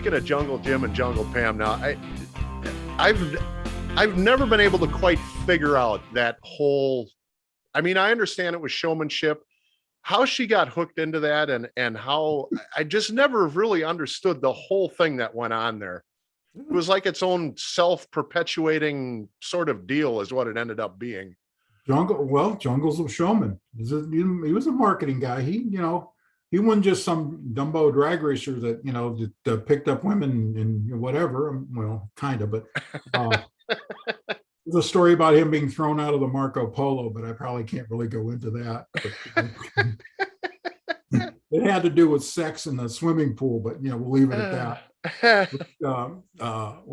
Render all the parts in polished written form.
speaking of Jungle Jim and Jungle Pam, now I've never been able to quite figure out that whole. I mean, I understand it was showmanship. How she got hooked into that, and how I just never really understood the whole thing that went on there. It was like its own self-perpetuating sort of deal, is what it ended up being. Jungle's a showman. He was a marketing guy. He wasn't just some Dumbo drag racer that picked up women and whatever. Well, kind of, but there's a story about him being thrown out of the Marco Polo, but I probably can't really go into that. But, it had to do with sex in the swimming pool, but we'll leave it at that. Well,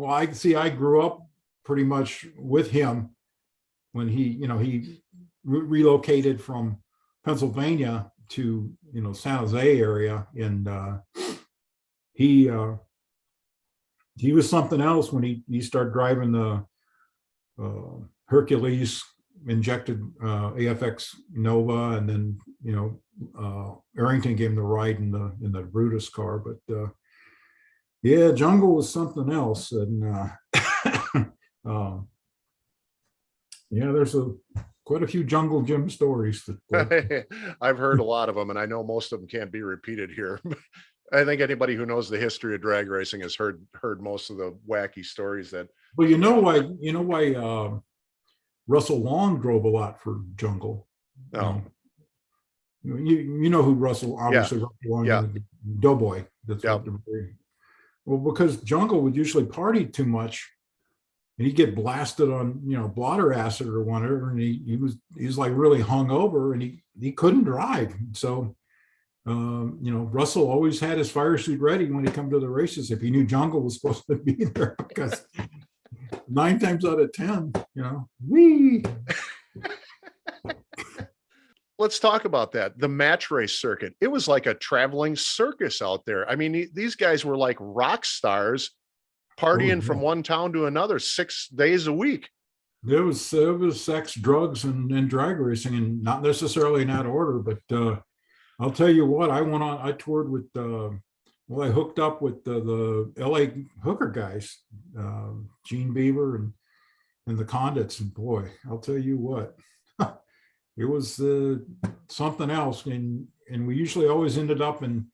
I grew up pretty much with him when he relocated from Pennsylvania to San Jose area, and he was something else when he started driving the Hercules injected AFX Nova, and then Arrington gave him the ride in the Brutus car. But yeah, Jungle was something else, and yeah, there's quite a few Jungle Jim stories that I've heard a lot of them, and I know most of them can't be repeated here. I think anybody who knows the history of drag racing has heard most of the wacky stories that. Well, why Russell Long drove a lot for Jungle. Oh. You know who Russell, obviously. Yeah. Russell Long, yeah. Doughboy. That's yep. Well, because Jungle would usually party too much, and he'd get blasted on blotter acid or whatever, and he was like really hungover, and he couldn't drive. So Russell always had his fire suit ready when he come to the races if he knew Jungle was supposed to be there, because 9 times out of 10, wee. Let's talk about that. The match race circuit. It was like a traveling circus out there. I mean, these guys were like rock stars partying from one town to another 6 days a week. It was sex, drugs, and drag racing, and not necessarily in that order, but I'll tell you what, I toured with, I hooked up with the LA hooker guys, Gene Beaver and the Condits, and boy, I'll tell you what, it was something else. And we usually always ended up in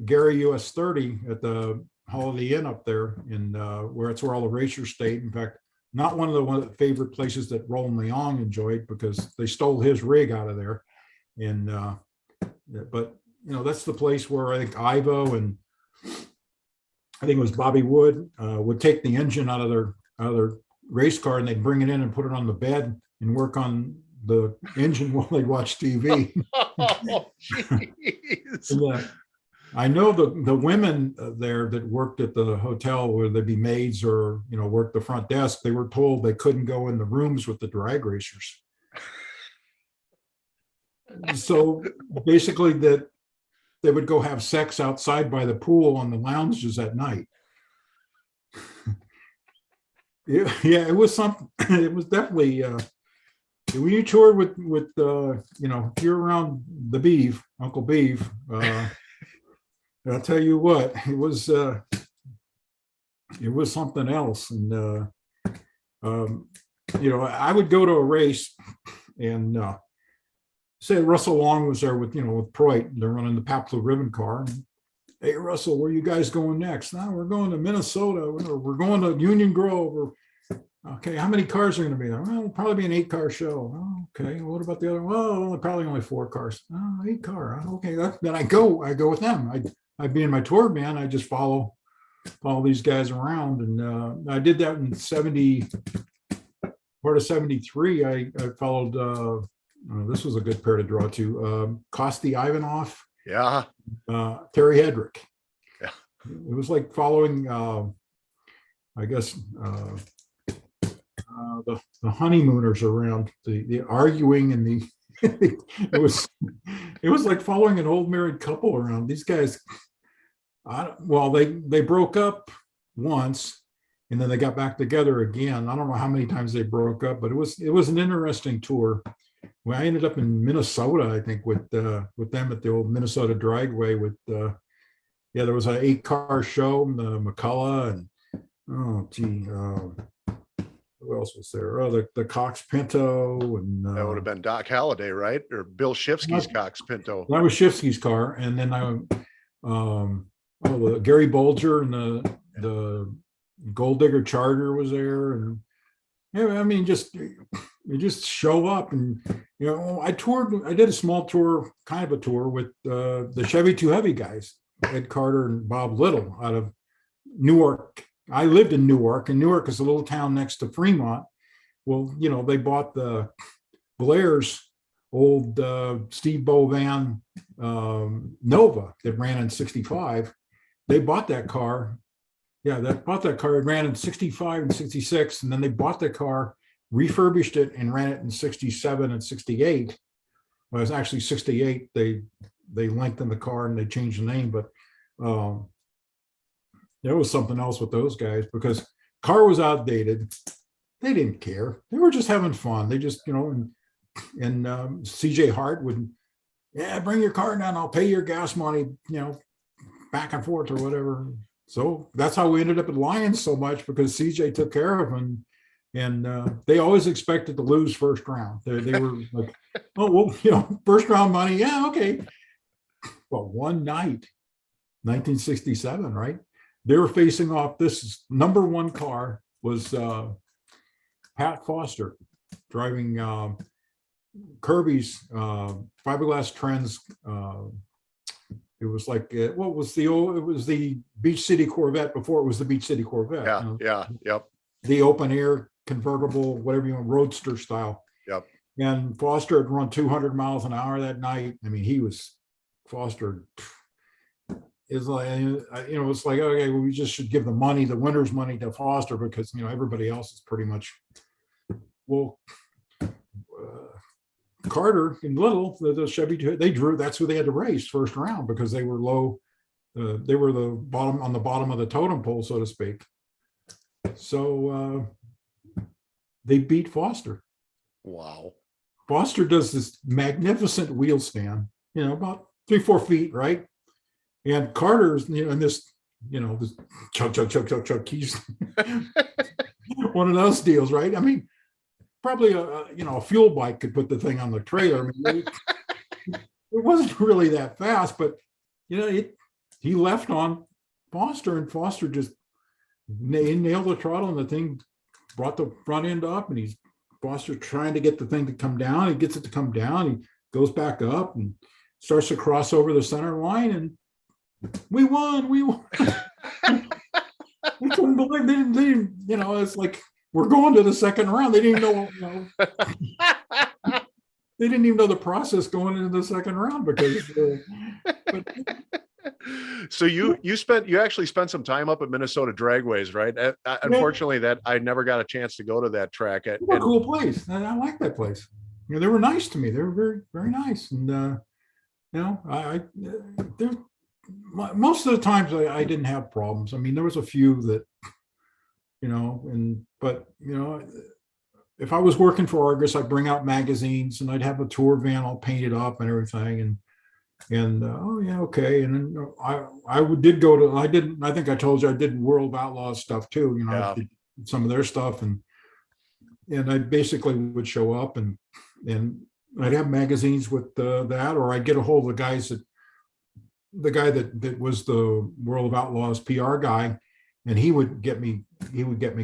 Gary US 30 at the Holiday Inn up there, and where all the racers stayed. In fact, not one of the favorite places that Roland Leong enjoyed, because they stole his rig out of there. And but that's the place where I think Ivo and I think it was Bobby Wood would take the engine out of their race car, and they'd bring it in and put it on the bed and work on the engine while they'd watch TV. Oh, jeez. And, I know the women there that worked at the hotel, where they'd be maids or work the front desk, they were told they couldn't go in the rooms with the drag racers. So basically that they would go have sex outside by the pool on the lounges at night. Yeah, it was something. It was definitely when you tour with if you're around the Beeve, Uncle Beeve, I'll tell you what, it was something else. And I would go to a race, and say Russell Long was there with Proit. They're running the Paplo ribbon car. And, hey, Russell, where are you guys going next? Now we're going to Minnesota. We're going to Union Grove. Okay, how many cars are going to be there? Well, it'll probably be an 8-car show. Oh, okay, what about the other? Well, probably only 4 cars. Oh, 8-car. Okay, then I go with them. I'd be in my tour band. I just follow these guys around, and I did that in part of 73. I followed. This was a good pair to draw to. Kosti Ivanov. Yeah. Terry Hedrick. Yeah. It was like following, I guess, the honeymooners around, the arguing and the. it was like following an old married couple around. These guys. They broke up once, and then they got back together again. I don't know how many times they broke up, but it was an interesting tour. Well, I ended up in Minnesota, I think, with them at the old Minnesota Dragway. yeah, there was an 8-car show, the McCullough, and oh gee, who else was there? Oh, the Cox Pinto, and That would have been Doc Halliday, right? Or Bill Shifsky's Cox Pinto. that was Shifsky's car. And then Gary Bolger and the Gold Digger Charter was there. And yeah, I mean, you just show up. And I did a small tour, kind of a tour with the Chevy Too Heavy guys, Ed Carter and Bob Little, out of Newark. I lived in Newark, and Newark is a little town next to Fremont. Well, they bought the Blair's old Steve Bovan Nova that ran in 65. They bought that car. Yeah, bought that car. It ran in 65 and 66. And then they bought the car, refurbished it, and ran it in 67 and 68. Well, it was actually 68. They lengthened the car and they changed the name. But there was something else with those guys, because car was outdated. They didn't care. They were just having fun. They just, and CJ Hart would, yeah, bring your car down. I'll pay your gas money, back and forth or whatever. So that's how we ended up at Lions so much, because CJ took care of them. And they always expected to lose first round. They were like, oh, well, first round money. Yeah, okay. But one night, 1967, right? They were facing off. This number one car was Pat Foster driving Kirby's fiberglass Trends. It was like, what was the old? It was the Beach City Corvette before it was the Beach City Corvette. Yep. The open air convertible, whatever you want, roadster style. Yep. And Foster had run 200 miles an hour that night. I mean, Foster is like, it's like, okay, well, we just should give the winner's money to Foster, because, everybody else is pretty much, well, Carter and Little, the Chevy, they drew, that's who they had to race first round, because they were low. They were on the bottom of the totem pole, so to speak. So they beat Foster. Wow. Foster does this magnificent wheel stand, about 3-4 feet, right? And Carter's, in this, this chug. He's one of those deals, right? I mean, probably a fuel bike could put the thing on the trailer. I mean, it wasn't really that fast, but he left on Foster, and Foster just nailed the throttle, and the thing brought the front end up, and Foster trying to get the thing to come down. He gets it to come down. He goes back up and starts to cross over the center line, and we won. We couldn't believe they didn't, it's like, we're going to the second round. They didn't know, they didn't even know the process going into the second round, because so you actually spent some time up at Minnesota Dragways, right? Unfortunately, that I never got a chance to go to that track. It was a cool place. I like that place. They were nice to me. They were very, very nice. And most of the times I didn't have problems. I mean, there was a few that, but if I was working for Argus, I'd bring out magazines, and I'd have a tour van all painted up and everything. And oh yeah, okay. And then I think I told you I did World of Outlaws stuff too. I did some of their stuff, and I basically would show up, and I'd have magazines with that, or I'd get a hold of the guy that was the World of Outlaws PR guy, and he would get me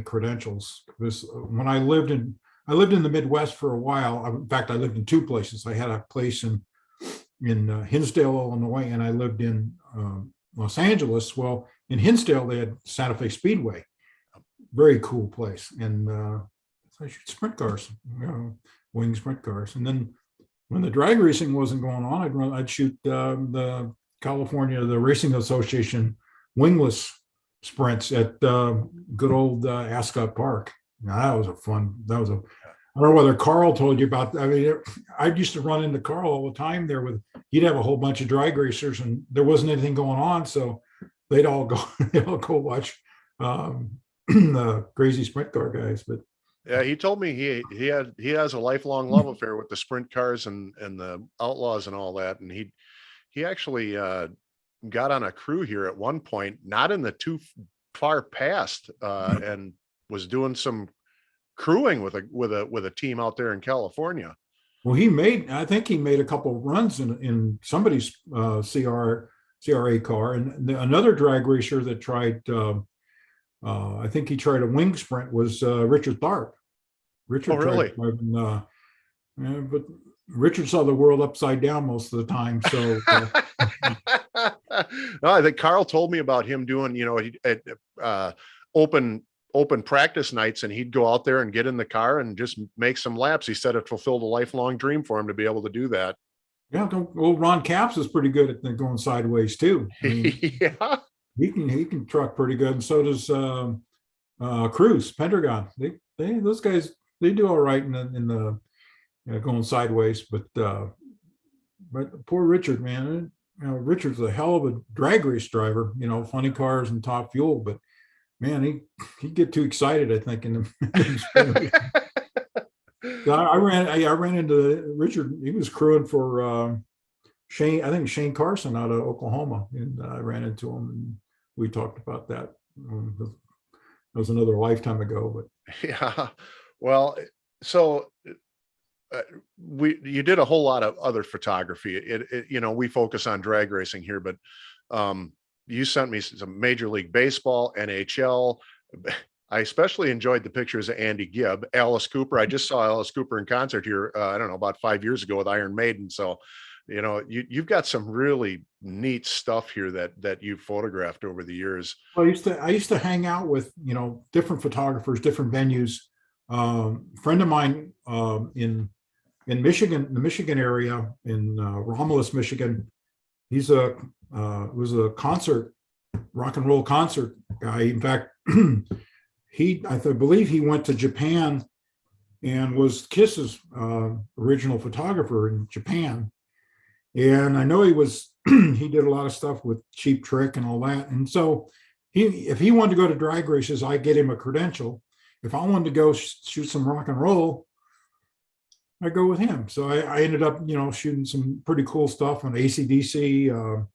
credentials. Because when I lived in the Midwest for a while, in fact, I lived in two places. I had a place in Hinsdale, Illinois, and I lived in Los Angeles. Well, in Hinsdale, they had Santa Fe Speedway, very cool place, and I shoot sprint cars, wing sprint cars. And then when the drag racing wasn't going on, I'd shoot the Racing Association wingless sprints at good old Ascot Park. Now that was I don't know whether Carl told you about that. I mean, I used to run into Carl all the time there he'd have a whole bunch of drag racers, and there wasn't anything going on. So they'd all go watch the crazy sprint car guys. But yeah, he told me he has a lifelong love affair with the sprint cars and the Outlaws and all that. And he actually got on a crew here at one point, not in the too far past, and was doing some crewing with a team out there in California. Well, I think he made a couple of runs in somebody's CRA car, and another drag racer that tried. I think he tried a wing sprint was Richard Tharp. Richard really? But Richard saw the world upside down most of the time. So no, I think Carl told me about him doing, open practice nights, and he'd go out there and get in the car and just make some laps. He said it fulfilled a lifelong dream for him to be able to do that. Yeah, well, Ron Capps is pretty good at going sideways too. I mean, yeah, he can truck pretty good, and so does Cruz Pendragon. Those guys, they do all right in the going sideways, but poor Richard, man. Richard's a hell of a drag race driver. Funny cars and top fuel, but man, he'd get too excited, I think, in the I ran into Richard. He was crewing for Shane Carson out of Oklahoma, and I ran into him, and we talked about that. That was another lifetime ago, but yeah. Well, so you did a whole lot of other photography. We focus on drag racing here, but you sent me some Major League Baseball, NHL. I especially enjoyed the pictures of Andy Gibb, Alice Cooper. I just saw Alice Cooper in concert here, I don't know, about 5 years ago with Iron Maiden. So, you've got some really neat stuff here that you've photographed over the years. Well, I used to hang out with, different photographers, different venues. Friend of mine in Michigan, the Michigan area, in Romulus, Michigan, he's was a rock and roll concert guy. In fact, I believe he went to Japan and was Kiss's original photographer in Japan. And I know he did a lot of stuff with Cheap Trick and all that. And so if he wanted to go to drag races, I get him a credential. If I wanted to go shoot some rock and roll, I go with him. So I ended up, shooting some pretty cool stuff on AC/DC,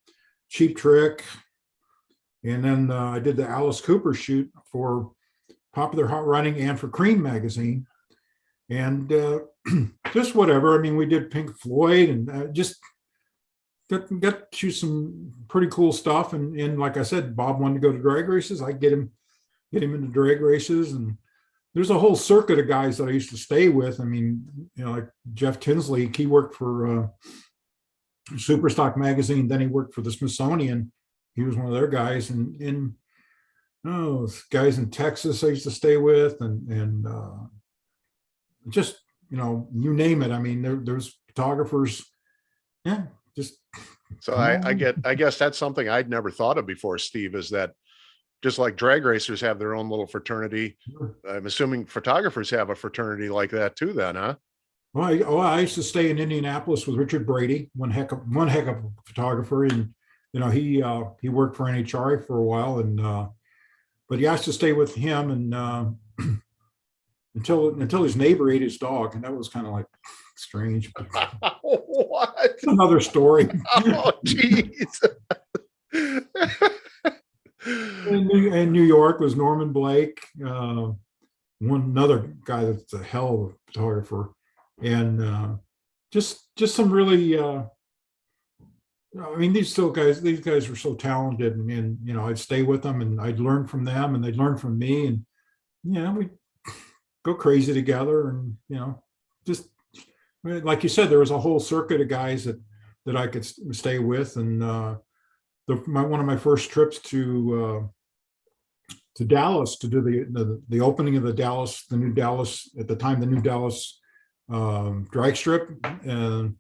Cheap Trick. And then I did the Alice Cooper shoot for Popular Hot Running and for Cream magazine. And just whatever. I mean, we did Pink Floyd and just got to shoot some pretty cool stuff. And like I said, Bob wanted to go to drag races. I get him into drag races. And there's a whole circuit of guys that I used to stay with. I mean, like Jeff Tinsley, he worked for Superstock magazine. Then he worked for the Smithsonian. He was one of their guys. And guys in Texas I used to stay with, and just, you name it. I mean, there's photographers. Yeah, just. So I guess that's something I'd never thought of before, Steve, is that just like drag racers have their own little fraternity, I'm assuming photographers have a fraternity like that too then, huh? Well, I used to stay in Indianapolis with Richard Brady, one heck of a photographer. And, he worked for NHRA for a while, and but he asked to stay with him, and until his neighbor ate his dog, and that was kind of like strange. What? Another story. Oh, geez. In New York was Norman Blake, another guy that's a hell of a photographer, and just some really. I mean, these guys were so talented, and I'd stay with them, and I'd learn from them, and they'd learn from me, and we'd go crazy together, and just like you said, there was a whole circuit of guys that I could stay with, and one of my first trips to Dallas to do the opening of the new Dallas at the time, the new Dallas drag strip, and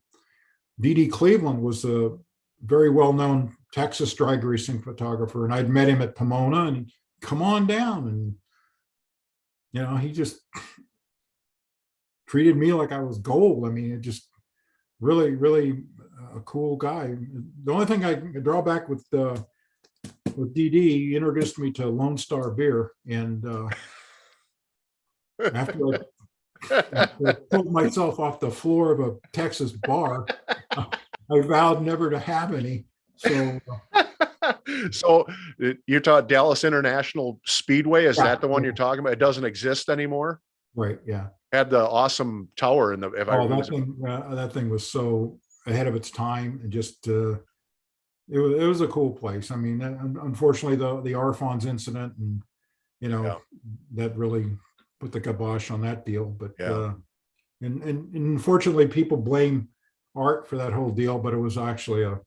D.D. Cleveland was a very well-known Texas drag racing photographer, and I'd met him at Pomona, and come on down, and he just treated me like I was gold. I mean, it just really, really a cool guy. The only thing I draw back with DD, he introduced me to Lone Star beer, and after I pulled myself off the floor of a Texas bar, I vowed never to have any. So So you're talking Dallas International Speedway. Is Yeah, that the one yeah, you're talking about? It doesn't exist anymore. right, yeah. Had the awesome tower in the, if I Oh, was, that thing was so ahead of its time, and just it was a cool place. I mean, unfortunately, the Arfons incident, and yeah, that really put the kibosh on that deal. But yeah. and unfortunately, people blame Art for that whole deal, but it was actually a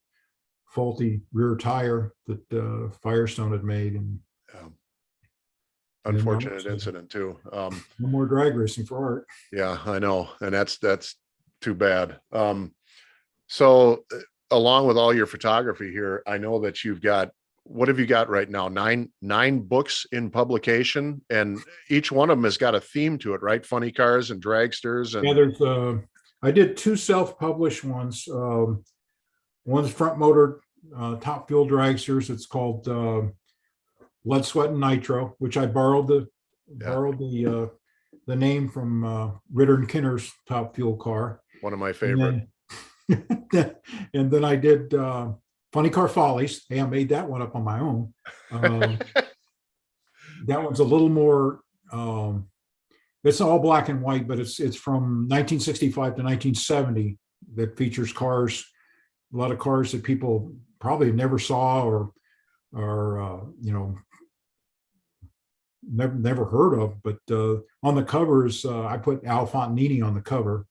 faulty rear tire that Firestone had made, and Yeah. and Unfortunate incident too. no more drag racing for Art. Yeah, I know. And that's too bad. So along with all your photography here, I know that you've got, what have you got right now? Nine books in publication, and each one of them has got a theme to it, right? Funny cars and dragsters Yeah, and there's I did two self-published ones. One's front motor top fuel dragsters. It's called Blood, Sweat, and Nitro, which I borrowed yeah, the name from Ritter and Kinner's top fuel car. one of my And favorite. then, and then I did Funny Car Follies. Hey, I made that one up on my own. That one's a little more. It's all black and white, but it's from 1965 to 1970. That features cars, a lot of cars that people probably never saw or never heard of. But on the covers, I put Al Fontanini on the cover.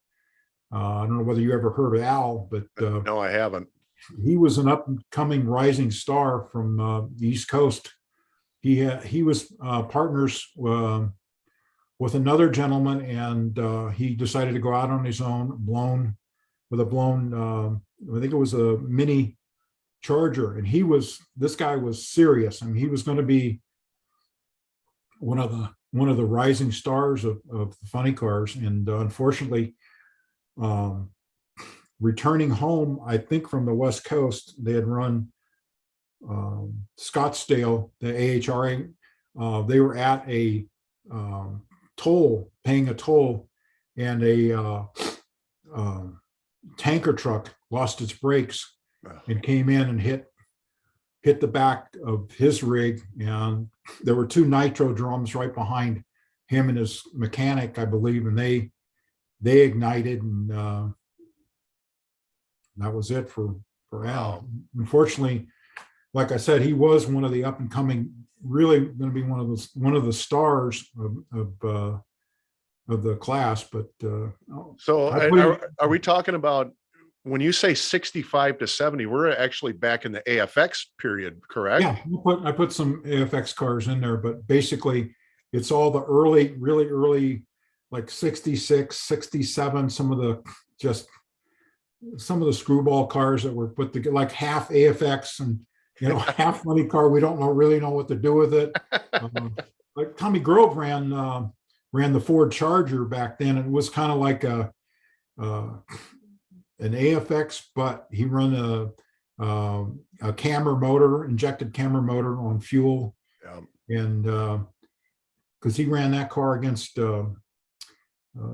I don't know whether you ever heard of Al, but No, I haven't. he was an up and coming rising star from the East Coast. He was partners with another gentleman, and he decided to go out on his own, I think it was a mini Charger, and this guy was serious. I mean, he was going to be one of the rising stars of the funny cars, and unfortunately, returning home, I think from the West Coast, they had run Scottsdale, the AHRA. They were at a paying a toll, and a tanker truck lost its brakes and came in and hit the back of his rig, and there were two nitro drums right behind him and his mechanic, I believe, and they ignited, and that was it for Al. Unfortunately, like I said, he was one of the up and coming, really going to be one of the stars of the class. But so are we talking about, when you say 65 to 70, we're actually back in the AFX period, correct? yeah, I put some AFX cars in there, but basically it's all the really early, like 66, 67, some of the screwball cars that were put together, like half AFX and half money car. We don't really know what to do with it. Like Tommy Grove ran the Ford Charger back then. It was kind of like an AFX, but he run a camber motor, injected camber motor on fuel. Yeah. And because he ran that car against a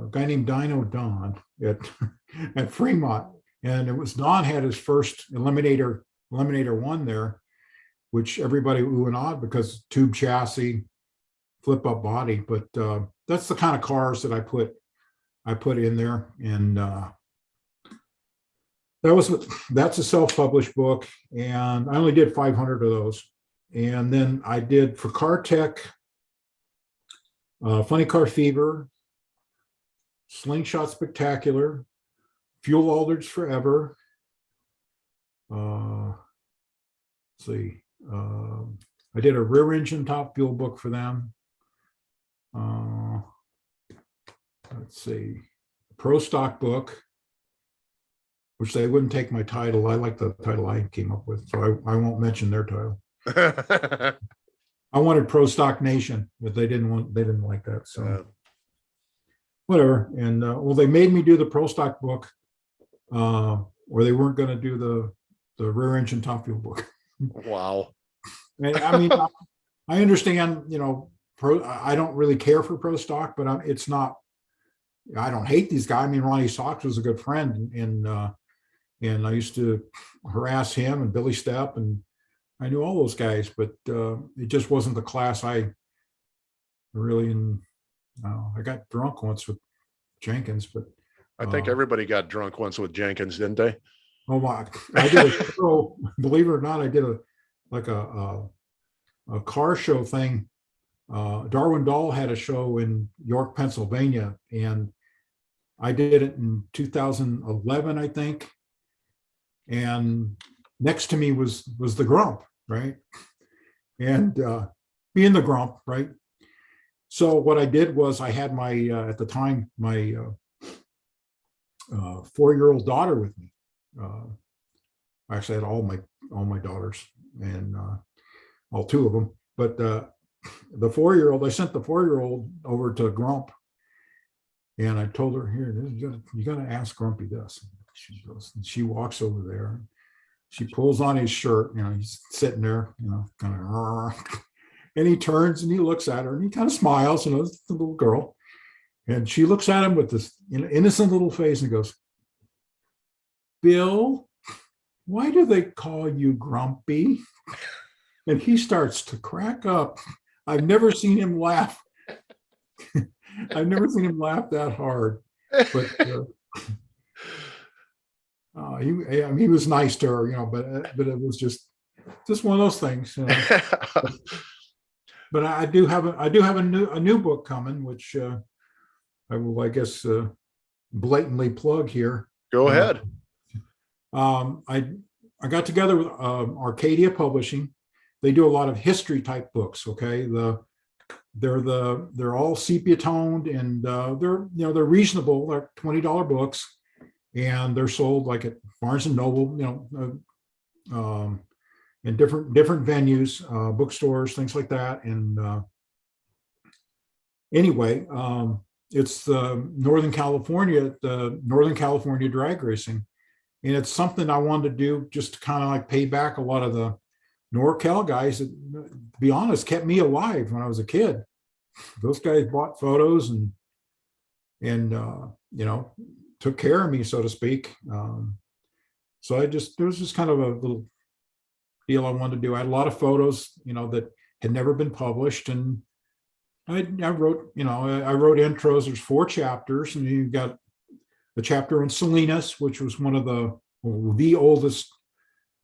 guy named Dino Don at Fremont, and it was Don had his first Eliminator 1 there, which everybody ooh and awed because tube chassis, flip up body. But that's the kind of cars that I put in there, and that's a self-published book, and I only did 500 of those. And then I did for Car Tech, Funny Car Fever, Slingshot Spectacular, Fuel Alders Forever. Let's see. I did a rear engine top fuel book for them. Let's see. Pro Stock book, which they wouldn't take my title. I like the title I came up with, so I won't mention their title. I wanted Pro Stock Nation, but they didn't like that. So whatever. And well, they made me do the Pro Stock book, or they weren't going to do the rear engine top fuel book. Wow. And I mean, I understand, I don't really care for Pro Stock, but it's not, I don't hate these guys. I mean, Ronnie Sox was a good friend, and I used to harass him and Billy Stepp and I knew all those guys, but it just wasn't the class I really. I got drunk once with Jenkins, but I think everybody got drunk once with Jenkins, didn't they? oh my! I did a show. Believe it or not, I did like a car show thing. Darwin Dahl had a show in York, Pennsylvania, and I did it in 2011, I think. And next to me was the Grump, right? And being the Grump, right? So what I did was I had my at the time my 4-year-old daughter with me. Actually, I had all my daughters and all 2 of them. But the 4-year-old, I sent the 4-year-old over to Grump, and I told her, "Here, you got to ask Grumpy this." She goes, and she walks over there. She pulls on his shirt. He's sitting there, kind of, and he turns and he looks at her and he kind of smiles. It's the little girl, and she looks at him with this innocent little face and goes, "Bill, why do they call you Grumpy?" And he starts to crack up. I've never seen him laugh. I've never seen him laugh that hard. But he was nice to her, but it was just one of those things. But I do have a new book coming, which I will, I guess, blatantly plug here. Go ahead. I got together with Arcadia Publishing. They do a lot of history type books. Okay, they're all sepia toned, and they're reasonable. They're $20 books, and they're sold like at Barnes and Noble, in different venues, bookstores, things like that. And anyway, it's the Northern California drag racing, and it's something I wanted to do just to kind of like pay back a lot of the NorCal guys that, to be honest, kept me alive when I was a kid. Those guys bought photos and took care of me, so to speak. So it was just kind of a little deal I wanted to do. I had a lot of photos, that had never been published, and I wrote intros. There's 4 chapters, and you've got a chapter on Salinas, which was one of the oldest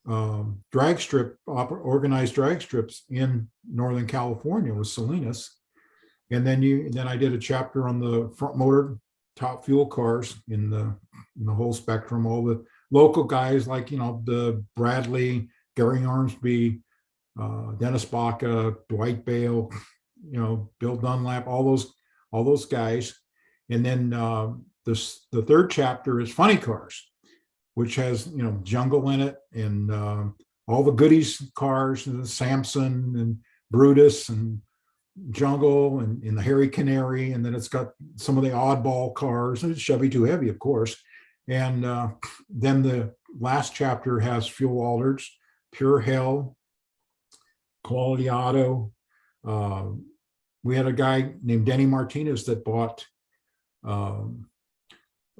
organized drag strips in Northern California was Salinas. And then I did a chapter on the front motor top fuel cars in the whole spectrum, all the local guys like, the Bradley, Gary Armsby, Dennis Baca, Dwight Bale, Bill Dunlap, all those guys. And then the 3rd chapter is funny cars, which has, Jungle in it, and all the goodies cars, and the Samson and Brutus and Jungle and the Harry Canary. And then it's got some of the oddball cars, and it's Chevy Too Heavy, of course. And then the last chapter has Fuel Alders, Pure Hell, Quality Auto. We had a guy named Denny Martinez that bought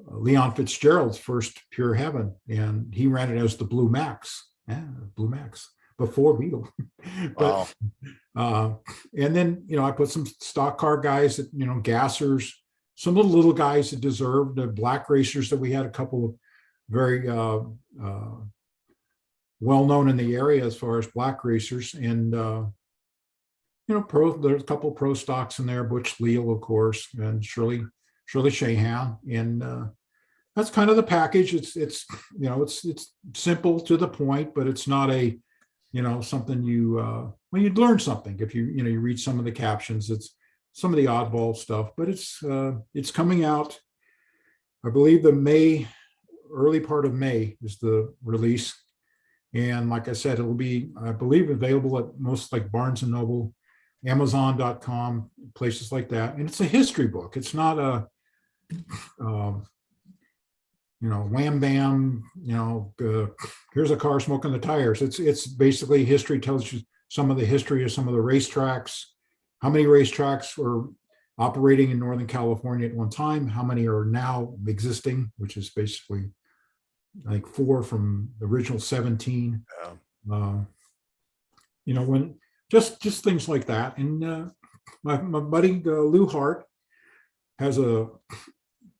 Leon Fitzgerald's first Pure Heaven, and he ran it as the Blue Max. Yeah, Blue Max before Beetle. But, wow. And then, I put some stock car guys that, gassers, some of the little guys that deserved, the black racers that we had, a couple of very well-known in the area as far as black racers. And, there's a couple of pro stocks in there, Butch Leal, of course, and Shirley Shahan. And that's kind of the package. It's simple to the point, but it's not a, something when you'd learn something. If you read some of the captions, it's some of the oddball stuff, but it's coming out. I believe the early part of May is the release. And like I said, it'll be, I believe, available at most like Barnes and Noble, Amazon.com, places like that. And it's a history book. It's not a, wham bam, here's a car smoking the tires. It's basically history, tells you some of the history of some of the racetracks, how many racetracks were operating in Northern California at one time, how many are now existing, which is basically like 4 from the original 17. Yeah. when just things like that. And my buddy Lou Hart has a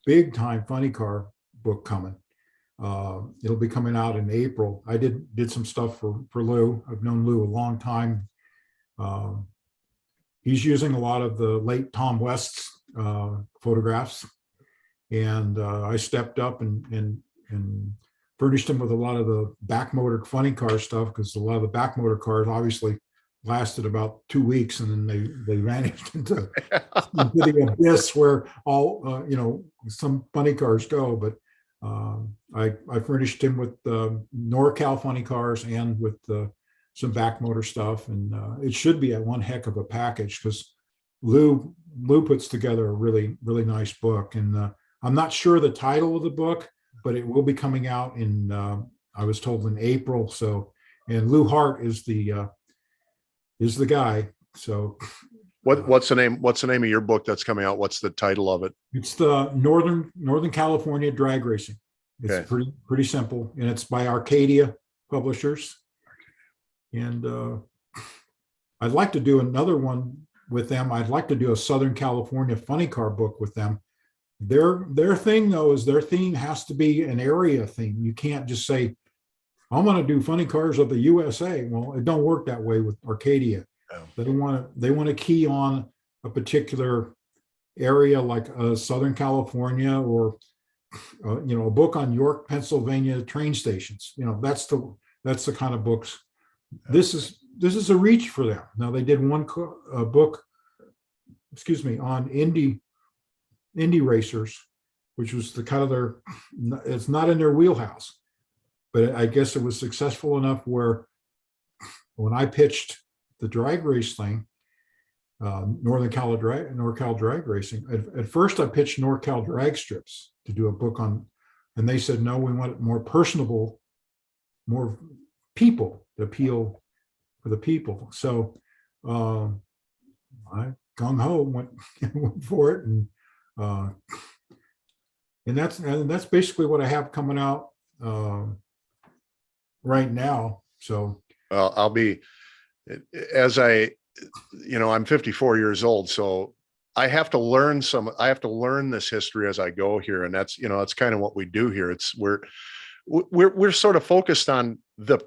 big time funny car book coming. It'll be coming out in April. I did some stuff for Lou. I've known Lou a long time. He's using a lot of the late Tom West's photographs, and I stepped up and furnished him with a lot of the back motor funny car stuff, because a lot of the back motor cars obviously lasted about 2 weeks, and then they vanished into the abyss where all some funny cars go. But I furnished him with NorCal funny cars and with some back motor stuff, and it should be one heck of a package, because Lou puts together a really nice book. And I'm not sure the title of the book, but it will be coming out in I was told in April. So, and Lou Hart is the guy. So what's the name of your book that's coming out? What's the title of it? It's the Northern California Drag Racing. It's okay. pretty simple, and it's by Arcadia Publishers. And I'd like to do another one with them. I'd like to do a Southern California funny car book with them. Their thing, though, is their theme has to be an area theme. You can't just say, I'm going to do funny cars of the USA. Well, it don't work that way with Arcadia. Oh. They want to key on a particular area, like Southern California, or a book on York, Pennsylvania train stations. That's the kind of books. This is a reach for them. Now, they did one book, on Indy racers, which was the kind of it's not in their wheelhouse, but I guess it was successful enough where when I pitched the drag race thing, NorCal drag racing, at first I pitched NorCal drag strips to do a book on, and they said, no, we want it more personable, more people to appeal for the people. So I gung ho went for it, and that's basically what I have coming out right now. So I'll be, I'm 54 years old, so I have to learn this history as I go here. And that's kind of what we do here. We're sort of focused on the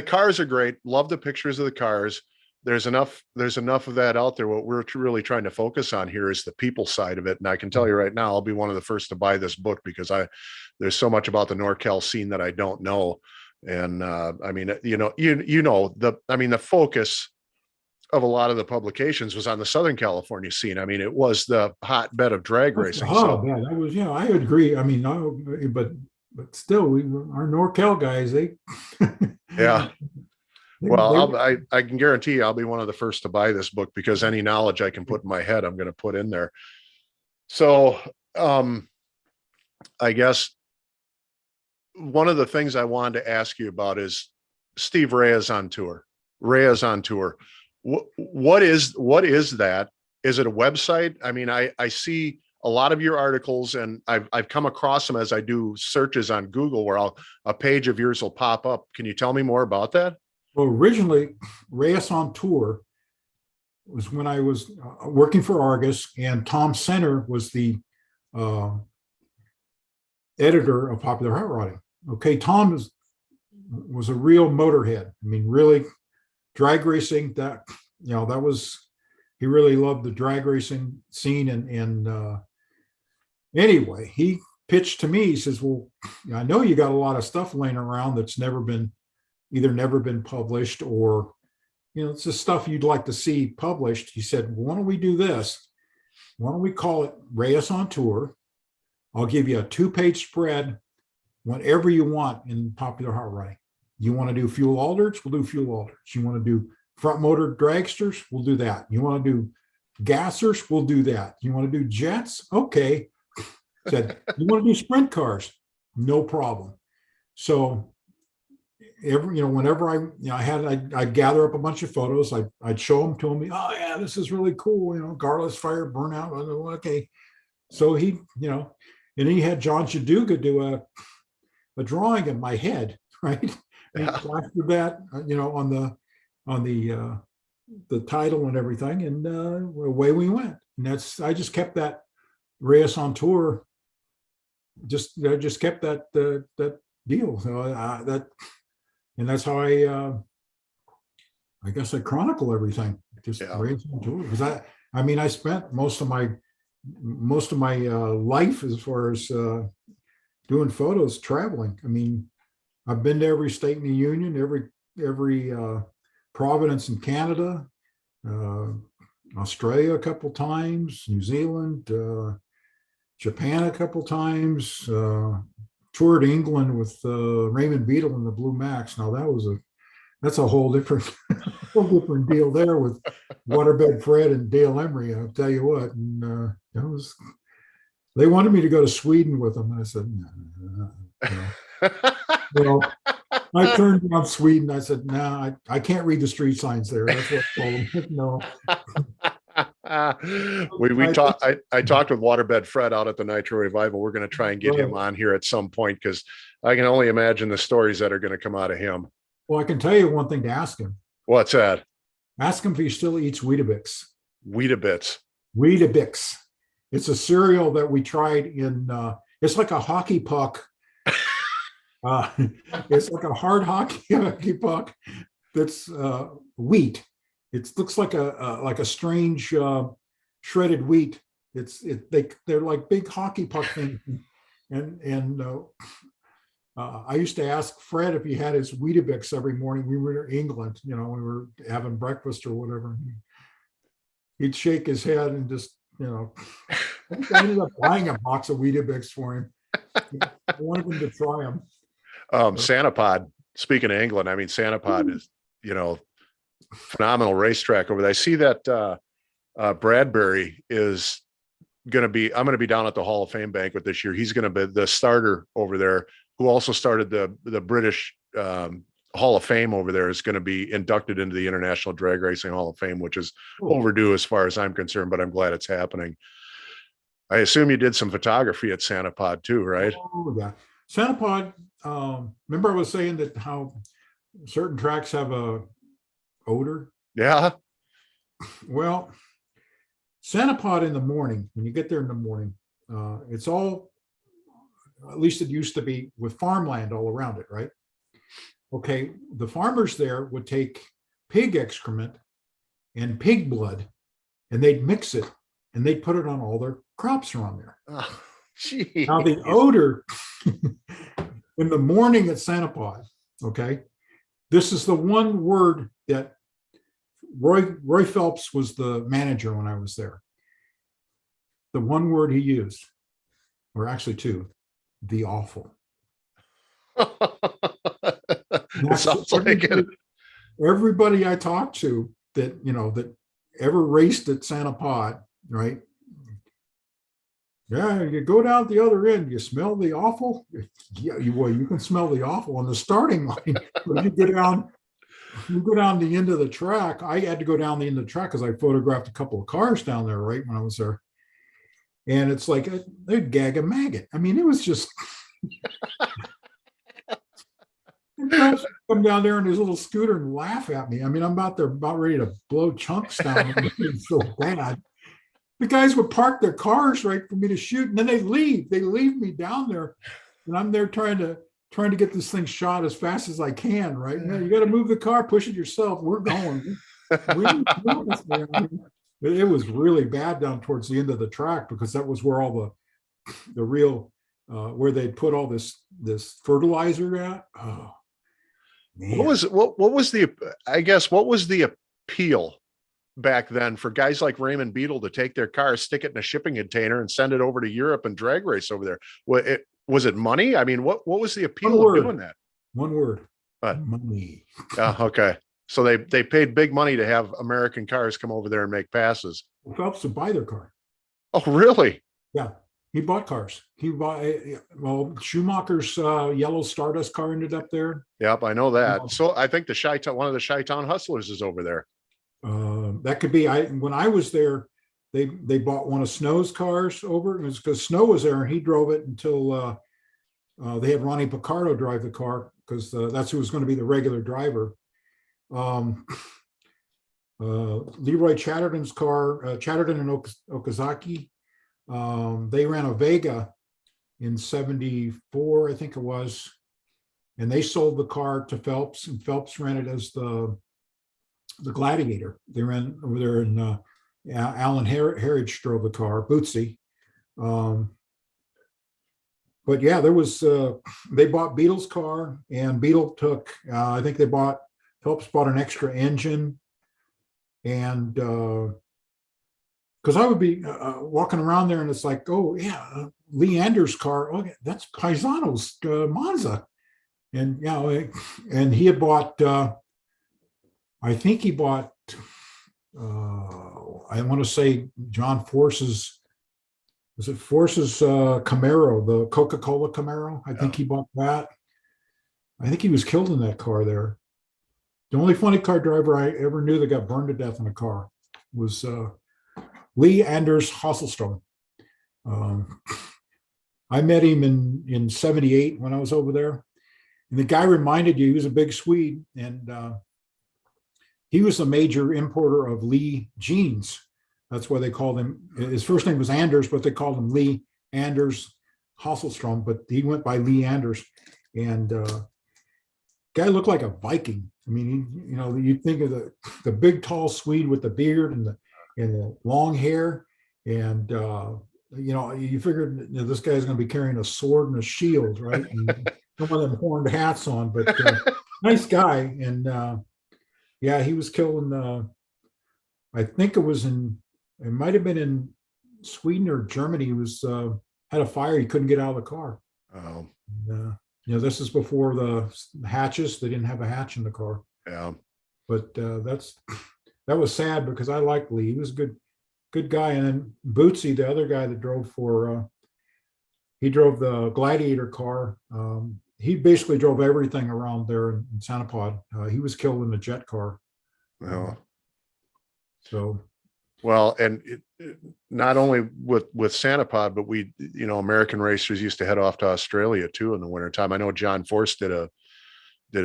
cars are great. Love the pictures of the cars. There's enough of that out there. What we're really trying to focus on here is the people side of it. And I can tell you right now, I'll be one of the first to buy this book, because there's so much about the NorCal scene that I don't know. And the focus of a lot of the publications was on the Southern California scene. I mean, it was the hotbed of drag racing. Oh, yeah, that was, I agree. I mean, but still, our NorCal guys, yeah. Well, I can guarantee you I'll be one of the first to buy this book, because any knowledge I can put in my head, I'm going to put in there. So I guess one of the things I wanted to ask you about is Steve Reyes on Tour. Reyes on Tour. What is that? Is it a website? I mean, I see a lot of your articles, and I've come across them as I do searches on Google, where a page of yours will pop up. Can you tell me more about that? Well, originally, Reyes On Tour was when I was working for Argus, and Tom Center was the editor of Popular Hot Rodding. Okay, Tom was a real motorhead. I mean, really, drag racing. That was, he really loved the drag racing scene. And anyway, he pitched to me. He says, "Well, I know you got a lot of stuff laying around that's never been published, or it's just stuff you'd like to see published." He said, "Why don't we do this? Why don't we call it Reyes On Tour? I'll give you a 2-page spread whenever you want in Popular Hot Rodding. You want to do fuel altereds? We'll do fuel altereds. You want to do front motor dragsters? We'll do that. You want to do gassers? We'll do that. You want to do jets? Okay." Said, "You want to do sprint cars? No problem." So whenever I'd gather up a bunch of photos, I'd show them to him. "Oh yeah, this is really cool. Garless fire burnout." Okay. So he had John Shaduga do a drawing in my head, right? And he plastered that, on on the title and everything, and away we went. And I just kept that Reyes on Tour. I just kept that that deal. So and that's how I guess I chronicle everything. Just Reyes on Tour, because I mean, I spent most of my life as far as doing photos traveling. I mean, I've been to every state in the union, every province in Canada, Australia a couple times, New Zealand, Japan a couple times, toured England with Raymond Beadle and the Blue Max. Now that's a whole different deal there with Waterbed Fred and Dale Emery. I'll tell you what, and they wanted me to go to Sweden with them. And I said, no. Well, I turned down Sweden. I said, no, I can't read the street signs there. That's what I told them. No. I talked with Waterbed Fred out at the Nitro Revival. We're going to try and get him on here at some point, because I can only imagine the stories that are going to come out of him. Well, I can tell you one thing to ask him. What's that? Ask him if he still eats Weetabix. Weetabix. Weetabix. It's a cereal that we tried in, it's like a hockey puck. It's like a hard hockey puck that's wheat. It looks like a strange shredded wheat. They're like big hockey puck things. And I used to ask Fred if he had his Weetabix every morning. We were in England, we were having breakfast or whatever. He'd shake his head and just, I ended up buying a box of Weetabix for him. I wanted him to try them. Sanapod, speaking of England, I mean, Sanapod is, phenomenal racetrack over there. I see that Bradbury is I'm going to be down at the Hall of Fame banquet this year. He's going to be the starter over there, who also started the British Hall of Fame over there, is going to be inducted into the International Drag Racing Hall of Fame, which is overdue as far as I'm concerned, but I'm glad it's happening. I assume you did some photography at Sanapod too, right? Oh, yeah. Sanapod, remember I was saying that how certain tracks have a odor? Yeah. Well, Sanapod in the morning, when you get there in the morning, it's all, at least it used to be, with farmland all around it, right? Okay, the farmers there would take pig excrement and pig blood, and they'd mix it, and they'd put it on all their crops around there. Oh, now the odor in the morning at Sanapod, okay, this is the one word that Roy Phelps was the manager when I was there. The one word he used, or actually two, the awful. Sounds like it. Everybody I talked to that, that ever raced at Sanapod, right? Yeah, you go down the other end, you smell the awful. Yeah, you can smell the awful on the starting line. But you go down the end of the track. I had to go down the end of the track because I photographed a couple of cars down there right when I was there. And it's like they'd gag a maggot. I mean, it was just come down there in his little scooter and laugh at me. I mean, I'm about ready to blow chunks down. It's so bad. The guys would park their cars right for me to shoot, and then they leave. They leave me down there, and I'm there trying to get this thing shot as fast as I can. Right now, you got to move the car, push it yourself. We're going. It was really bad down towards the end of the track, because that was where all the real where they put all this fertilizer at. Oh, man. What was the appeal back then for guys like Raymond Beadle to take their car, stick it in a shipping container, and send it over to Europe and drag race over there? Was it money? I mean, what was the appeal of doing that? One word. What? Money. Okay. So they paid big money to have American cars come over there and make passes. Phelps to buy their car. Oh, really? Yeah. He bought cars. He bought, Schumacher's yellow Stardust car ended up there. Yep, I know that. So I think one of the Chi-Town Hustlers is over there. That could be. When I was there, they bought one of Snow's cars over. It was because Snow was there and he drove it until they had Ronnie Picardo drive the car, because that's who was going to be the regular driver. Leroy Chatterton's car, Chatterton and Okazaki. They ran a Vega in 74, I think it was. And they sold the car to Phelps, and Phelps ran it as the Gladiator. They ran over there, and Alan Harridge drove the car, Bootsy. But yeah, there was, they bought Beetle's car, and Beetle took, I think Phelps bought an extra engine. And because I would be walking around there, and it's like, oh yeah, Lee Anders' car. Oh, that's Paisano's Monza. And and he had bought, I think he bought, I want to say John Force's, was it Force's Camaro, the Coca-Cola Camaro? I think he bought that. I think he was killed in that car there. The only funny car driver I ever knew that got burned to death in a car was Lee Anders Hasselstrom. I met him in 78 when I was over there. And the guy reminded you, he was a big Swede, and he was a major importer of Lee jeans. That's why they called him, his first name was Anders, but they called him Lee Anders Hasselstrom, but he went by Lee Anders. And guy looked like a Viking. I mean, you'd think of the big, tall Swede with the beard and the long hair. And, you figured this guy's going to be carrying a sword and a shield, right? And some of them horned hats on, but nice guy. And he was killed in, I think it might have been in Sweden or Germany. He was had a fire. He couldn't get out of the car. Oh. This is before the hatches. They didn't have a hatch in the car. Yeah. But that was sad, because I liked Lee. He was a good guy. And then Bootsy, the other guy that drove he drove the Gladiator car. He basically drove everything around there in Santa Pod. He was killed in a jet car. Oh. So. Well, and not only with Santa Pod, but we, American racers used to head off to Australia too in the wintertime. I know John Force did a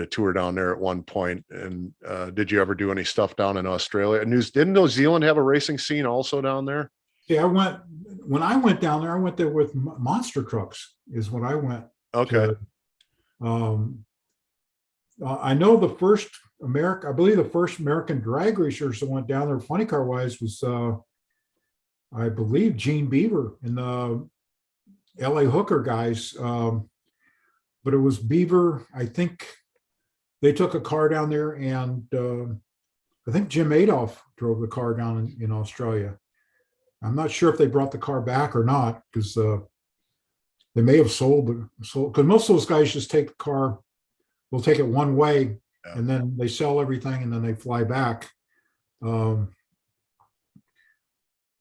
tour down there at one point. And did you ever do any stuff down in Australia? Didn't New Zealand have a racing scene also down there? Yeah, when I went down there, I went there with monster trucks is when I went. Okay. I know I believe the first American drag racers that went down there funny car wise was I believe Gene Beaver and the LA Hooker guys. But it was Beaver. I think they took a car down there, and I think Jim Adolph drove the car down in Australia. I'm not sure if they brought the car back or not, because they may have sold, because most of those guys just take the car, will take it one way, and then they sell everything, and then they fly back.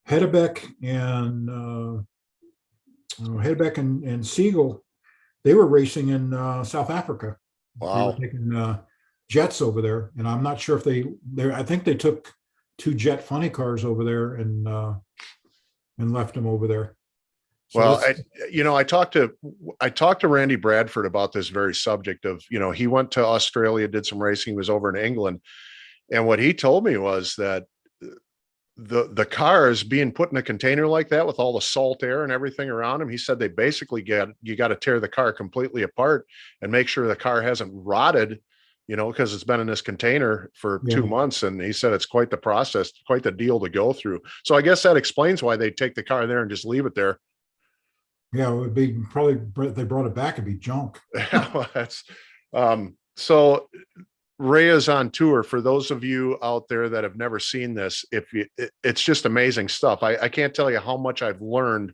Hedebeck and Siegel, they were racing in South Africa. Wow. They were taking jets over there, and I'm not sure if I think they took 2 jet funny cars over there and left them over there. So well, I talked to Randy Bradford about this very subject of, he went to Australia, did some racing, was over in England. And what he told me was that the cars being put in a container like that with all the salt air and everything around them, he said they basically you got to tear the car completely apart and make sure the car hasn't rotted, because it's been in this container for 2 months. And he said it's quite the process, quite the deal to go through. So I guess that explains why they take the car there and just leave it there. Yeah, it would be probably, if they brought it back, it'd be junk. Well, that's so Reyes on Tour, for those of you out there that have never seen this, it's just amazing stuff. I can't tell you how much I've learned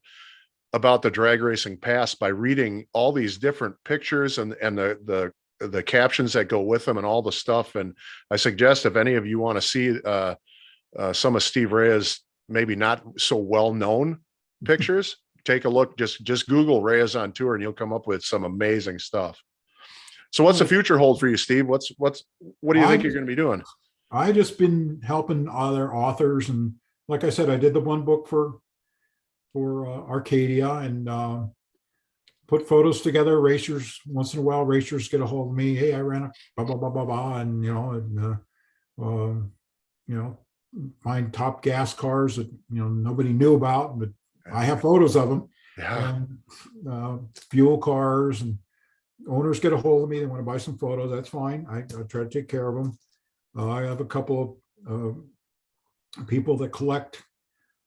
about the drag racing past by reading all these different pictures and the captions that go with them and all the stuff. And I suggest if any of you want to see some of Steve Reyes, maybe not so well-known pictures, take a look, just Google Reyes on Tour and you'll come up with some amazing stuff. So what's the future hold for you, Steve? What do you think you're going to be doing? I just been helping other authors. And like I said, I did the one book for Arcadia, and put photos together. Racers, once in a while, racers get a hold of me. Hey, I ran a blah, blah, blah, blah, blah. And, find top gas cars that nobody knew about, but I have photos of them. Yeah. And fuel cars, and owners get a hold of me. They want to buy some photos. That's fine. I try to take care of them. I have a couple of people that collect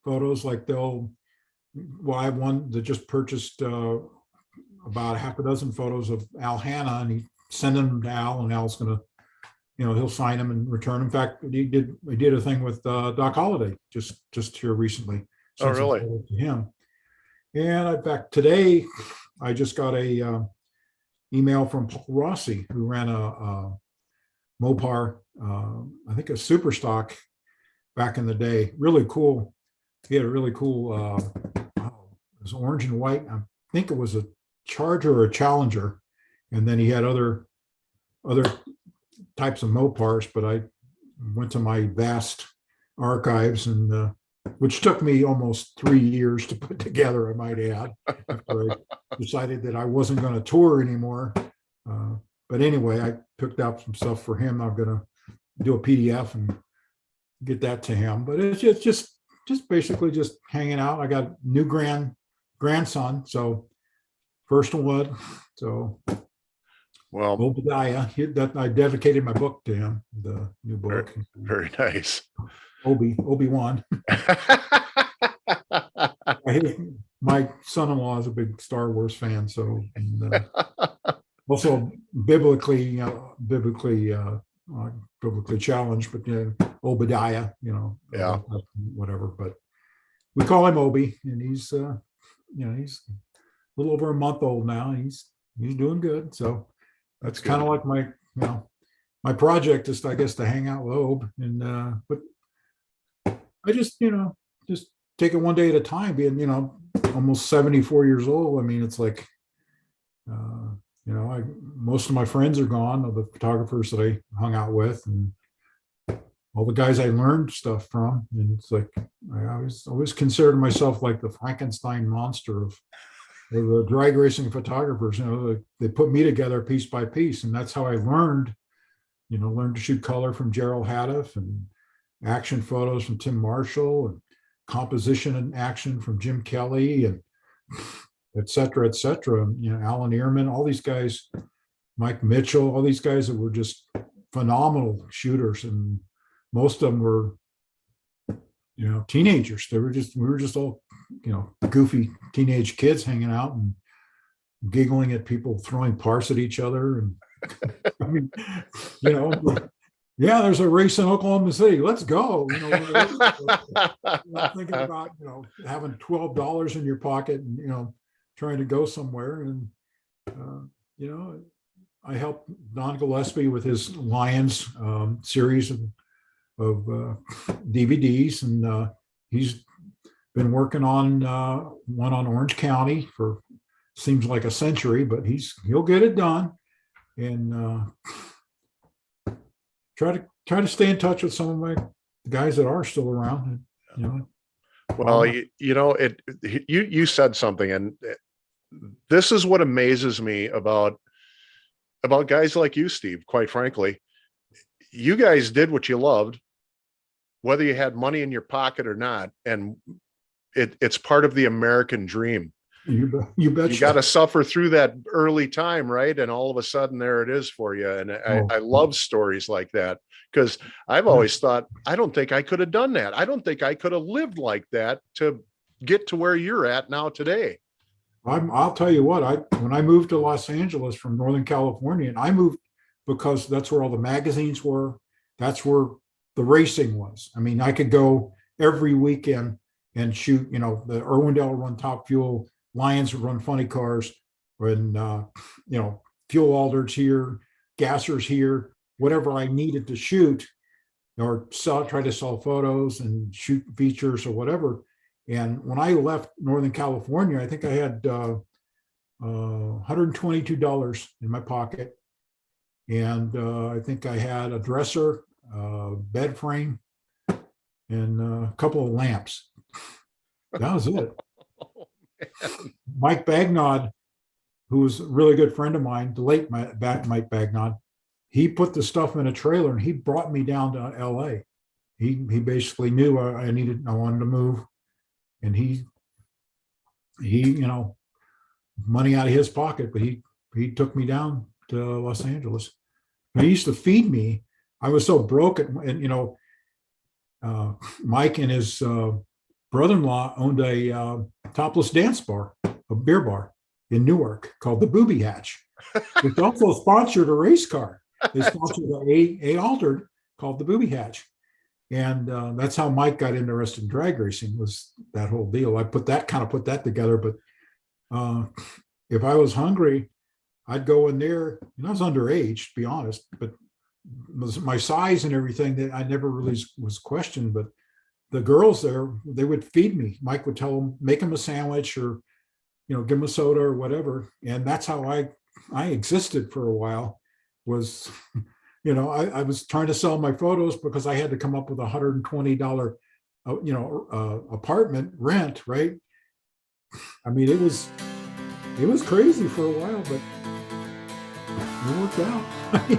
photos. Like I have one that just purchased about half a dozen photos of Al Hanna, and he sent them to Al, and Al's going to, he'll sign them and return them. In fact, he did a thing with Doc Holliday just here recently. Oh, really? To him. And in fact, today I just got a email from Paul Rossi, who ran a Mopar, I think a super stock back in the day. Really cool. He had a really cool, it was orange and white. I think it was a Charger or a Challenger. And then he had other types of Mopars, but I went to my vast archives, and which took me almost 3 years to put together, I might add, after I decided that I wasn't going to tour anymore. But anyway, I picked up some stuff for him. I'm going to do a PDF and get that to him. But it's just basically just hanging out. I got a new grandson, so first one. So, well, Obadiah, I dedicated my book to him, the new book. Very nice. Obi-Wan. My son-in-law is a big Star Wars fan, so also biblically challenged, but Obadiah, Yeah. Whatever. But we call him Obi, and he's he's a little over a month old now. He's doing good. So that's kind of like my project is, I guess, to hang out with Ob, and but I just take it one day at a time. Being almost 74 years old, I mean, it's like most of my friends are gone, of the photographers that I hung out with, and all the guys I learned stuff from. And it's like I always considered myself like the Frankenstein monster of the drag racing photographers. They put me together piece by piece, and that's how I learned to shoot color from Gerald Haddoff, and action photos from Tim Marshall, and composition and action from Jim Kelly, and et cetera, et cetera. Alan Ehrman, all these guys, Mike Mitchell, all these guys that were just phenomenal shooters. And most of them were, teenagers. We were just all, goofy teenage kids hanging out and giggling at people throwing parts at each other. And I mean, yeah, there's a race in Oklahoma City. Let's go. Thinking about, having $12 in your pocket and, trying to go somewhere. And, I helped Don Gillespie with his Lions series of DVDs. And he's been working on one on Orange County for seems like a century, but he'll get it done. And try to stay in touch with some of my guys that are still around. Well, you said something, and this is what amazes me about guys like you, Steve. Quite frankly, you guys did what you loved, whether you had money in your pocket or not, and it's part of the American dream. You bet. You got to suffer through that early time, right? And all of a sudden there it is for you. And I love stories like that, because I've always thought, I don't think I could have done that. I don't think I could have lived like that to get to where you're at now today. I'll tell you what, when I moved to Los Angeles from Northern California, and I moved because that's where all the magazines were. That's where the racing was. I mean, I could go every weekend and shoot, the Irwindale would run Top Fuel, Lions would run funny cars, when Fuel Alders here, Gassers here, whatever I needed to shoot or try to sell photos and shoot features or whatever. And when I left Northern California, I think I had $122 in my pocket. And I think I had a dresser, bed frame, and a couple of lamps. That was it. Mike Bagnod, who was a really good friend of mine, the late Mike Bagnod, he put the stuff in a trailer and he brought me down to LA. he basically knew I wanted to move, and he money out of his pocket, but he took me down to Los Angeles. And he used to feed me. I was so broke, and Mike and his brother-in-law owned a topless dance bar, a beer bar in Newark called the Booby Hatch, which also sponsored a race car. They sponsored a altered called the Booby Hatch. And that's how Mike got interested in drag racing, was that whole deal. I put that together. But if I was hungry, I'd go in there, and I was underage, to be honest, but my size and everything, that I never really was questioned. But the girls there, they would feed me. Mike would tell them, make them a sandwich, or give them a soda or whatever. And that's how I existed for a while. Was I was trying to sell my photos because I had to come up with $120 apartment rent, right? I mean, it was crazy for a while, but it worked out.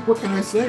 What can I say,